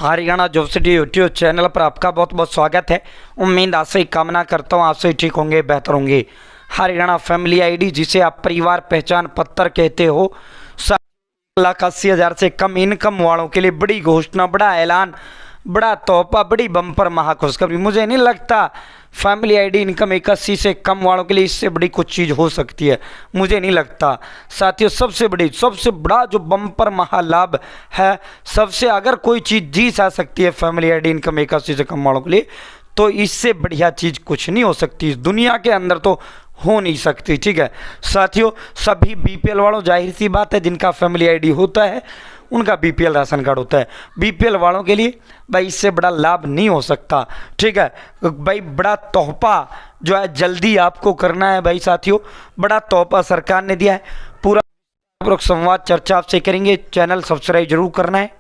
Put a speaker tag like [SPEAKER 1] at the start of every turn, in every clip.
[SPEAKER 1] Haryana job city YouTube channel पर आपका बहुत बहुत स्वागत है। उम्मीद आपसे ही कामना करता हूँ आपसे ठीक होंगे, बेहतर होंगे। हरियाणा फैमिली आईडी जिसे आप परिवार पहचान पत्र कहते हो, 7,80,000 से कम इनकम वालों के लिए बड़ी घोषणा, बड़ा ऐलान, बड़ा तोहफा, बड़ी बम्पर महाखुशखबरी। मुझे नहीं लगता फैमिली आईडी इनकम 81 से कम वालों के लिए इससे बड़ी कुछ चीज़ हो सकती है, मुझे नहीं लगता। साथियों, सबसे बड़ा जो बम्पर महालाभ है, सबसे अगर कोई चीज़ जीत आ सकती है फैमिली आईडी इनकम 81 से कम वालों के लिए, तो इससे बढ़िया चीज़ कुछ नहीं हो सकती इस दुनिया के अंदर, तो हो नहीं सकती। ठीक है साथियों, सभी बीपीएल वालों, जाहिर सी बात है, जिनका फैमिली आईडी होता है उनका बीपीएल राशन कार्ड होता है। बीपीएल वालों के लिए भाई इससे बड़ा लाभ नहीं हो सकता। ठीक है भाई, बड़ा तोहफा जो है जल्दी आपको करना है भाई साथियों, बड़ा तोहफा सरकार ने दिया है। पूरा संवाद चर्चा आपसे करेंगे, चैनल सब्सक्राइब जरूर करना है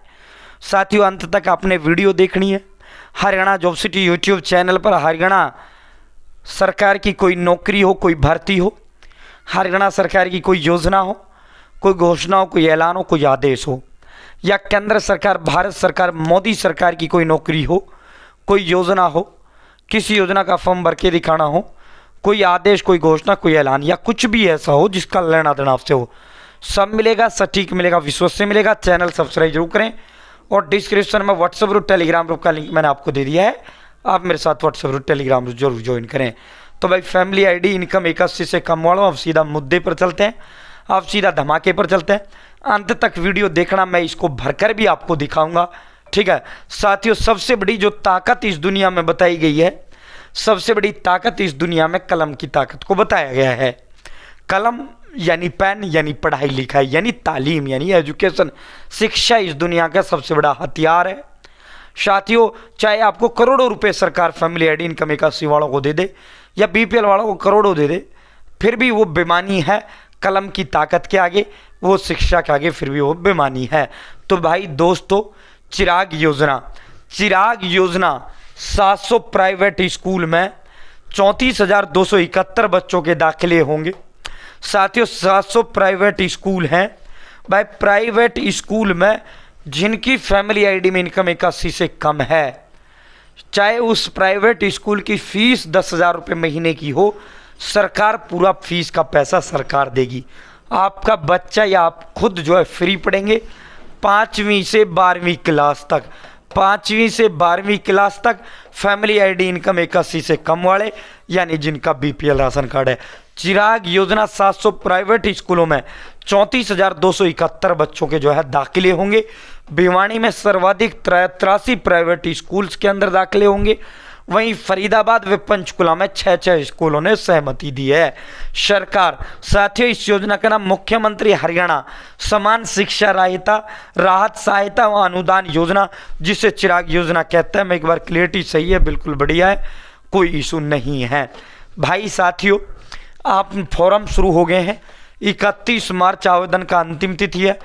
[SPEAKER 1] साथियों। अंत तक आपने वीडियो देखनी है। Haryana job city YouTube channel पर हरियाणा सरकार की कोई नौकरी हो, कोई भर्ती हो, हरियाणा सरकार की कोई योजना हो, कोई घोषणा हो, कोई ऐलान हो, कोई आदेश हो, या केंद्र सरकार, भारत सरकार, मोदी सरकार की कोई नौकरी हो, कोई योजना हो, किसी योजना का फॉर्म भर के दिखाना हो, कोई आदेश, कोई घोषणा, कोई ऐलान, या कुछ भी ऐसा हो जिसका लेना देना आपसे हो, सब मिलेगा, सटीक मिलेगा, विश्वास से मिलेगा। चैनल सब्सक्राइब जरूर करें और डिस्क्रिप्शन में व्हाट्सएप ग्रुप, टेलीग्राम ग्रुप का लिंक मैंने आपको दे दिया है, आप मेरे साथ व्हाट्सएप ग्रुप, टेलीग्राम ग्रुप जरूर ज्वाइन करें। तो भाई फैमिली आईडी इनकम 81 से कम वालों, अब सीधा मुद्दे पर चलते हैं, अब सीधा धमाके पर चलते हैं। अंत तक वीडियो देखना, मैं इसको भरकर भी आपको दिखाऊंगा। ठीक है साथियों, सबसे बड़ी जो ताकत इस दुनिया में बताई गई है, सबसे बड़ी ताकत इस दुनिया में कलम की ताकत को बताया गया है। कलम यानी पेन, यानी पढ़ाई लिखाई, यानी तालीम, यानी एजुकेशन, शिक्षा इस दुनिया का सबसे बड़ा हथियार है साथियों। चाहे आपको करोड़ों रुपए सरकार फैमिली आईडी इनकम 81 वालों को दे दे, या बीपीएल वालों को करोड़ों दे दे, फिर भी वो बेमानी है कलम की ताकत के आगे, वो शिक्षा के आगे फिर भी वो बेमानी है। तो भाई दोस्तों, चिराग योजना 700 प्राइवेट स्कूल में 34,271 बच्चों के दाखिले होंगे साथियों। 700 प्राइवेट स्कूल हैं भाई, प्राइवेट स्कूल में जिनकी फैमिली आईडी में इनकम 81 से कम है, चाहे उस प्राइवेट स्कूल की फीस 10,000 रुपये महीने की हो, सरकार पूरा फीस का पैसा सरकार देगी। आपका बच्चा या आप खुद जो है फ्री पढ़ेंगे 5वीं से 12वीं क्लास तक। 5वीं से 12वीं क्लास तक फैमिली आईडी इनकम 81 से कम वाले, यानी जिनका बीपीएल राशन कार्ड है। चिराग योजना 700 प्राइवेट स्कूलों में 34,271 बच्चों के जो है दाखिले होंगे। भिवानी में सर्वाधिक 83 प्राइवेट स्कूल्स के अंदर दाखिले होंगे। वहीं फरीदाबाद व पंचकुला में 6 स्कूलों ने सहमति दी है सरकार। साथियों, इस योजना का नाम मुख्यमंत्री हरियाणा समान शिक्षा राहत सहायता व अनुदान योजना, जिसे चिराग योजना कहता है। मैं एक बार क्लियरिटी सही है, बिल्कुल बढ़िया है, कोई इशू नहीं है भाई साथियों। आप फॉर्म शुरू हो गए हैं, 31 मार्च आवेदन का अंतिम तिथि है।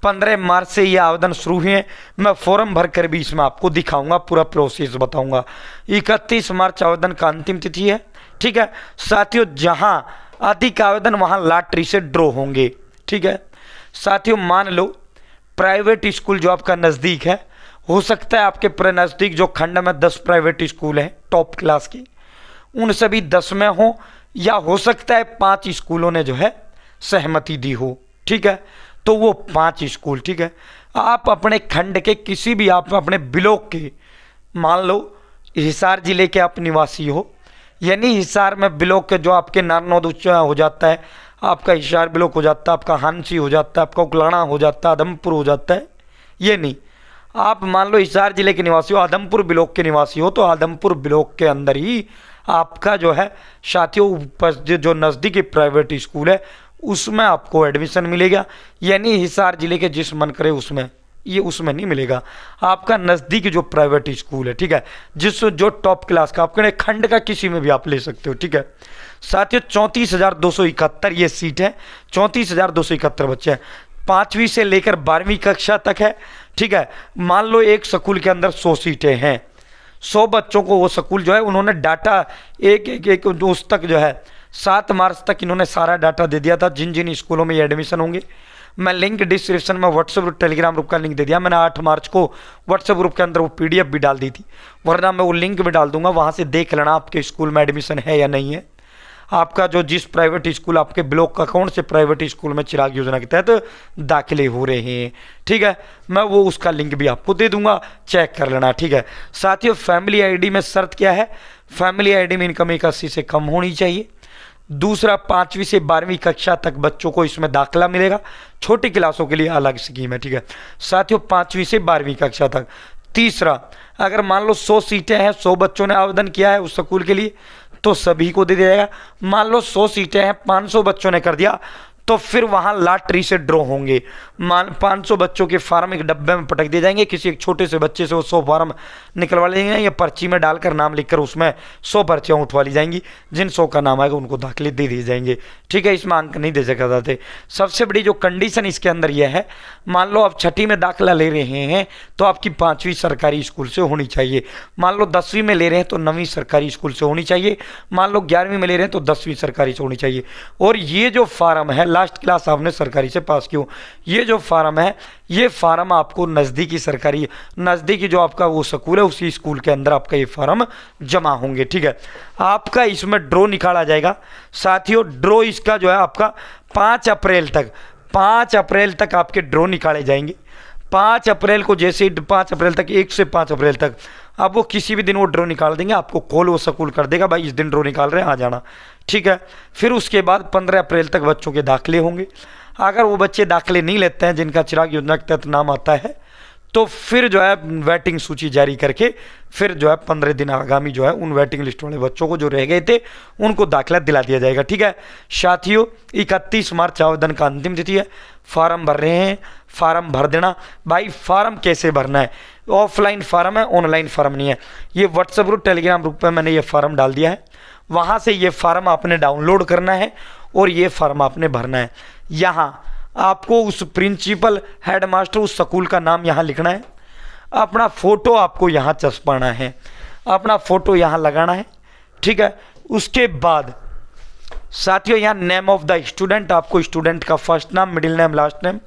[SPEAKER 1] 15 मार्च से ये आवेदन शुरू हुए हैं। मैं फॉर्म भर कर भी इसमें आपको दिखाऊंगा, पूरा प्रोसेस बताऊंगा। 31 मार्च आवेदन का अंतिम तिथि है। ठीक है साथियों, जहां अधिक आवेदन वहां लॉटरी से ड्रॉ होंगे। ठीक है साथियों, मान लो प्राइवेट स्कूल जो आपका नज़दीक है, हो सकता है आपके नज़दीक जो खंड में 10 प्राइवेट स्कूल हैं टॉप क्लास के, उन सभी 10 में हो, या हो सकता है 5 स्कूलों ने जो है सहमति दी हो। ठीक है, तो वो 5 स्कूल, ठीक है, आप अपने खंड के किसी भी, आप अपने ब्लॉक के, मान लो हिसार जिले के आप निवासी हो, यानी हिसार में ब्लॉक के जो आपके नारनौद हो जाता है, आपका हिसार ब्लॉक हो जाता है, आपका हांसी हो जाता है, आपका उकलाना हो जाता है, आदमपुर हो जाता है। ये नहीं, आप मान लो हिसार जिले के निवासी हो, आदमपुर ब्लॉक के निवासी हो, तो आदमपुर ब्लॉक के अंदर ही आपका जो है साथियों जो नज़दीकी प्राइवेट स्कूल है उसमें आपको एडमिशन मिलेगा। यानी हिसार जिले के जिस मन करे उसमें, ये उसमें नहीं मिलेगा, आपका नज़दीकी जो प्राइवेट स्कूल है, ठीक है, जो टॉप क्लास का, आपके खंड का किसी में भी आप ले सकते हो। ठीक है साथियों, 34,271 ये सीट है, 34,271 बच्चे हैं, 5वीं से लेकर 12वीं कक्षा तक है। ठीक है, मान लो एक स्कूल के अंदर 100 सीटें हैं, 100 बच्चों को वो स्कूल जो है उन्होंने डाटा एक उस तक जो है 7 मार्च तक इन्होंने सारा डाटा दे दिया था, जिन जिन स्कूलों में ये एडमिशन होंगे। मैं लिंक डिस्क्रिप्शन में व्हाट्सएप और टेलीग्राम ग्रुप का लिंक दे दिया मैंने। 8 मार्च को व्हाट्सएप ग्रुप के अंदर वो PDF भी डाल दी थी, वरना मैं वो लिंक भी डाल दूंगा, वहाँ से देख लेना आपके स्कूल में एडमिशन है या नहीं है। आपका जो जिस प्राइवेट स्कूल आपके ब्लॉक का कौन से प्राइवेट स्कूल में चिराग योजना के तहत दाखिले हो रहे हैं, ठीक है, मैं वो उसका लिंक भी आपको दे दूंगा, चेक कर लेना, ठीक है। साथियों फैमिली आईडी में शर्त क्या है, फैमिली आईडी में इनकम 81 से कम होनी चाहिए। दूसरा 5वीं से 12वीं कक्षा तक बच्चों को इसमें दाखिला मिलेगा, छोटी क्लासों के लिए अलग स्कीम है, ठीक है साथियों, 5वीं से 12वीं कक्षा तक। तीसरा, अगर मान लो 100 सीटें हैं, 100 बच्चों ने आवेदन किया है उस स्कूल के लिए, तो सभी को दे दिया जाएगा। मान लो 100 सीटें हैं, 500 बच्चों ने कर दिया, तो फिर वहाँ लॉटरी से ड्रॉ होंगे। 500 बच्चों के फार्म एक डब्बे में पटक दिए जाएंगे, किसी एक छोटे से बच्चे से वो 100 फार्म निकलवा लेंगे, या पर्ची में डालकर नाम लिखकर उसमें 100 पर्चियाँ उठवा ली जाएंगी, जिन 100 का नाम आएगा उनको दाखिले दे दिए जाएंगे, ठीक है। इसमें अंक नहीं दे सका जाते। सबसे बड़ी जो कंडीशन इसके अंदर यह है, मान लो आप 6ठी में दाखिला ले रहे हैं तो आपकी 5वीं सरकारी स्कूल से होनी चाहिए। मान लो 10वीं में ले रहे हैं तो 9वीं सरकारी स्कूल से होनी चाहिए। मान लो 11वीं में ले रहे हैं तो 10वीं सरकारी से होनी चाहिए। और ये जो फार्म है, लास्ट क्लास आपने सरकारी से पास की हो, ये जो फार्म है, ये फार्म आपको नज़दीकी जो आपका वो स्कूल है उसी स्कूल के अंदर आपका ये फार्म जमा होंगे, ठीक है। आपका इसमें ड्रॉ निकाला जाएगा साथियों। ड्रॉ इसका जो है आपका 5 अप्रैल तक आपके ड्रॉ निकाले जाएंगे। 5 अप्रैल को, जैसे 5 अप्रैल तक, 1 से 5 अप्रैल तक अब वो किसी भी दिन वो ड्रॉ निकाल देंगे, आपको कॉल वो स्कूल कर देगा, भाई इस दिन ड्रॉ निकाल रहे हैं, आ जाना, ठीक है। फिर उसके बाद 15 अप्रैल तक बच्चों के दाखिले होंगे। अगर वो बच्चे दाखिले नहीं लेते हैं जिनका चिराग योजना के तहत नाम आता है, तो फिर जो है वेटिंग सूची जारी करके फिर जो है 15 दिन आगामी जो है उन वेटिंग लिस्ट वाले बच्चों को जो रह गए थे उनको दाखिला दिला दिया जाएगा, ठीक है साथियों। 31 मार्च आवेदन का अंतिम तिथि है। फार्म भर रहे हैं, फार्म भर देना। भाई फार्म कैसे भरना है, ऑफलाइन फार्म है, ऑनलाइन फार्म नहीं है। ये व्हाट्सएप ग्रुप टेलीग्राम ग्रुप पर मैंने ये फार्म डाल दिया है, वहाँ से ये फार्म आपने डाउनलोड करना है और ये फार्म आपने भरना है। यहाँ आपको उस प्रिंसिपल हेडमास्टर उस स्कूल का नाम यहाँ लिखना है, अपना फ़ोटो आपको यहाँ चस्पाना है, अपना फ़ोटो यहाँ लगाना है, ठीक है। उसके बाद साथियों यहाँ नेम ऑफ द स्टूडेंट, आपको स्टूडेंट का फर्स्ट नाम, मिडिल नेम, लास्ट नेम।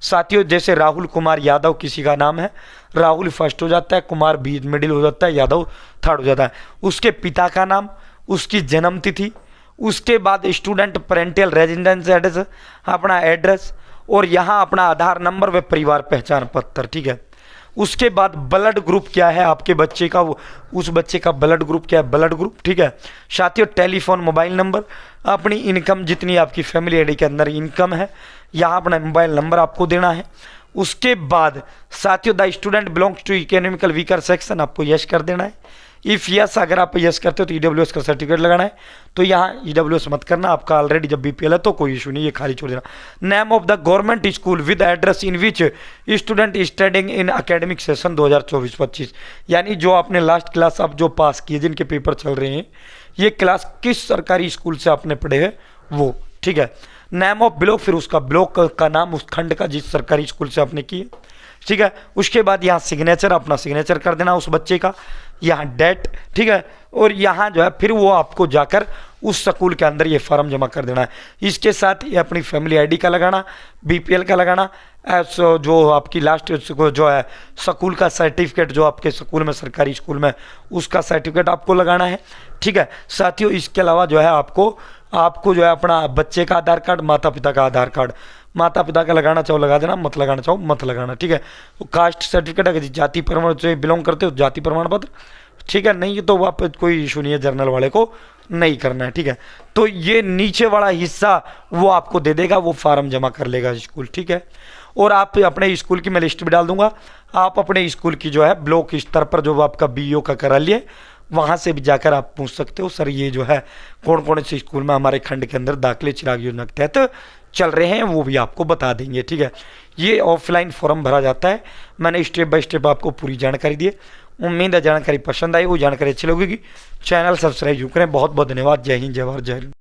[SPEAKER 1] साथियों जैसे राहुल कुमार यादव किसी का नाम है, राहुल फर्स्ट हो जाता है, कुमार बीच मिडिल हो जाता है, यादव थर्ड हो जाता है। उसके पिता का नाम, उसकी जन्म तिथि, उसके बाद स्टूडेंट पेरेंटल रेजिडेंस एड्रेस, अपना एड्रेस, और यहाँ अपना आधार नंबर व परिवार पहचान पत्र, ठीक है। उसके बाद ब्लड ग्रुप क्या है आपके बच्चे का, वो उस बच्चे का ब्लड ग्रुप क्या है, ब्लड ग्रुप, ठीक है साथियों। टेलीफोन, मोबाइल नंबर, अपनी इनकम जितनी आपकी फैमिली आईडी के अंदर इनकम है, यहाँ अपना मोबाइल नंबर आपको देना है। उसके बाद साथियों the student belongs to economical weaker section, आपको यस कर देना है। इफ़ यस अगर आप यस करते हो तो EWS का सर्टिफिकेट लगाना है, तो यहाँ EWS मत करना, आपका ऑलरेडी जब BPL है तो कोई इशू नहीं, ये खाली छोड़ देना। Name of the government school with address in which student studying in academic session 2024-25, यानी जो आपने लास्ट क्लास आप जो पास किए, जिनके पेपर चल रहे हैं, ये क्लास किस सरकारी स्कूल से आपने पढ़े हैं वो, ठीक है। नेम ऑफ ब्लॉक, फिर उसका ब्लॉक का नाम उस खंड का जिस सरकारी स्कूल से आपने किए, ठीक है। उसके बाद यहाँ सिग्नेचर, अपना सिग्नेचर कर देना उस बच्चे का, यहाँ डेट, ठीक है। और यहाँ जो है फिर वो आपको जाकर उस स्कूल के अंदर ये फॉर्म जमा कर देना है। इसके साथ ये अपनी फैमिली आईडी का लगाना, BPL का लगाना, जो आपकी लास्ट जो है स्कूल का सर्टिफिकेट, जो आपके स्कूल में सरकारी स्कूल में उसका सर्टिफिकेट आपको लगाना है, ठीक है साथियों। इसके अलावा जो है आपको जो है अपना बच्चे का आधार कार्ड, माता पिता का आधार कार्ड, माता पिता का लगाना चाहो लगा देना, मत लगाना चाहो मत लगाना, ठीक है। तो कास्ट सर्टिफिकेट, अगर जाति प्रमाण से बिलोंग करते हो जाति प्रमाण पत्र, ठीक है, नहीं तो वहाँ पर कोई इशू नहीं है, जर्नल वाले को नहीं करना है, ठीक है। तो ये नीचे वाला हिस्सा वो आपको दे देगा, वो फार्म जमा कर लेगा स्कूल, ठीक है। और आप अपने स्कूल की मैं लिस्ट भी डाल दूंगा, आप अपने स्कूल की जो है ब्लॉक स्तर पर जो आपका BO का करा लिए, वहाँ से भी जाकर आप पूछ सकते हो, सर ये जो है कौन कौन से स्कूल में हमारे खंड के अंदर दाखिले चिराग योजना के तहत चल रहे हैं, वो भी आपको बता देंगे, ठीक है। ये ऑफलाइन फॉर्म भरा जाता है, मैंने स्टेप बाय स्टेप आपको पूरी जानकारी दी है। उम्मीद है जानकारी पसंद आई, वो जानकारी अच्छी लगेगी। चैनल सब्सक्राइब जरूर करें। बहुत बहुत धन्यवाद। जय हिंद, जय भारत, जय हिंद।